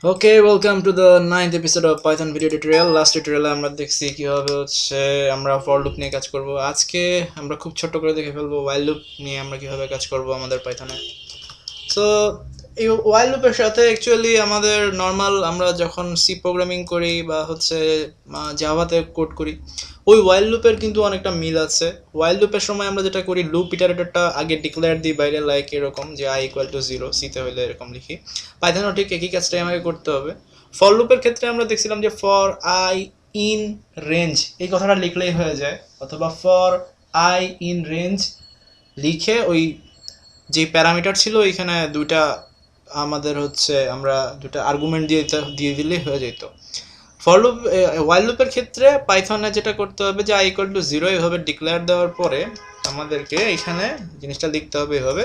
Okay, welcome to the ninth episode of Python video tutorial. Last tutorial আমরা দেখছি কিভাবে আমরা for loop নিয়ে কাজ করব। আজকে আমরা খুব ছোট করে দেখে ফেলবো while loop নিয়ে আমরা কিভাবে কাজ করব আমাদের পাইথনে। সো এই while loop এর সাথে অ্যাকচুয়ালি আমাদের নরমাল আমরা যখন সি প্রোগ্রামিং করি বা জাভাতে কোড করি ওই while loop এর কিন্তু অনেকটা মিল আছে। while loop এর সময় আমরা যেটা করি লুপ ইটারেটরটা আগে ডিক্লেয়ার দিই বাইরে লাইক এরকম যে i = 0 সিতে হলে এরকম লিখি। পাইথনেও ঠিক একই কাজটাই আমাকে করতে হবে। ফর লুপের ক্ষেত্রে আমরা দেখছিলাম যে ফর i ইন রেঞ্জ এই কথাটা লিখলেই হয়ে যায়, অথবা ফর i ইন রেঞ্জ লিখে ওই যে প্যারামিটার ছিল এখানে আমরা দুটা আর্গুমেন্ট দিয়ে দিলেই হয়ে যেত। ফর লুপ ওয়াইল লুপের ক্ষেত্রে পাইথনে যেটা করতে হবে যে i = 0 এভাবে ডিক্লেয়ার দেওয়ার পরে আমাদেরকে এখানে জিনিসটা লিখতে হবে এভাবে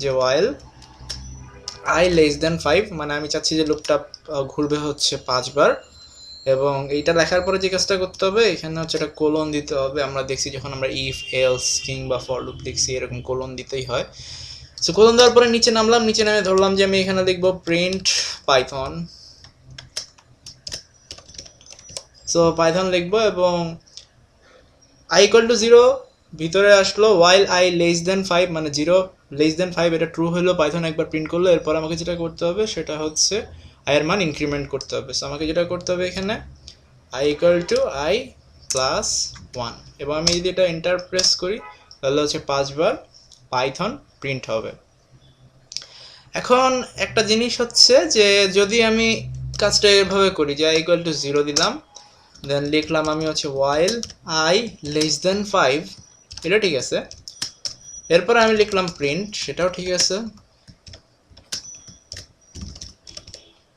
যে while i less than 5, মানে আমি চাচ্ছি যে লুপটা ঘুরবে হচ্ছে 5 বার, এবং এইটা লেখার পরে যে কাজটা করতে হবে এখানে হচ্ছে একটা কোলন দিতে হবে। আমরা দেখছি যখন আমরা ইফ এলস কিংবা ফর লুপ লিখছি এরকম কোলন দিতেই হয়। সো কোলন দেওয়ার পরে নিচে নামলাম, নিচে নেমে ধরলাম যে আমি এখানে লিখবো প্রিন্ট পাইথন। সো পাইথন লিখবো এবং i = 0 ভিতরে আসলো, while i less than 5 মানে 0 less than 5 এটা ট্রু হলো, পাইথন একবার প্রিন্ট করলো। এরপর আমাকে যেটা করতে হবে সেটা হচ্ছে i এর মান ইনক্রিমেন্ট করতে হবে। সো আমাকে যেটা করতে হবে এখানে i = i প্লাস 1, এবং আমি যদি এটা এন্টার প্রেস করি তাহলে হচ্ছে 5 বার পাইথন প্রিন্ট হবে। এখন একটা জিনিস হচ্ছে যে যদি আমি কাজটা এভাবে করি যে i = 0 দিলাম, দেন লিখলাম আমি হচ্ছে while i less than 5, এটা ঠিক আছে। এরপর আমি লিখলাম প্রিন্ট, সেটাও ঠিক আছে।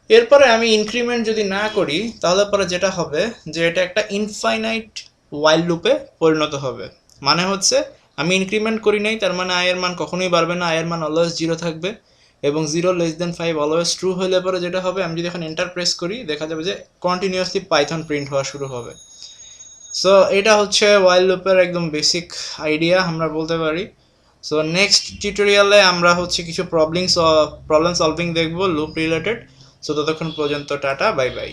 এরপরে আমি ইনক্রিমেন্ট যদি না করি তাহলে পরে যেটা হবে যে এটা একটা ইনফাইনাইট while লুপে পরিণত হবে। মানে হচ্ছে আমি ইনক্রিমেন্ট করি নাই, তার মানে i এর মান কখনোই বাড়বে না, i এর মান অলওয়েজ 0 থাকবে, এবং 0 less than 5 অলওয়েজ ট্রু হলে পরে যেটা হবে আমি যদি এখন এন্টার প্রেস করি দেখা যাবে যে কন্টিনিউয়াসলি পাইথন প্রিন্ট হওয়া শুরু হবে। সো এটা হচ্ছে while লুপের একদম বেসিক আইডিয়া আমরা বলতে পারি। সো নেক্সট টিউটোরিয়ালে আমরা হচ্ছে কিছু প্রবলেম সলভিং দেখবো লুপ রিলেটেড। সো ততক্ষণ পর্যন্ত টাটা, বাই বাই।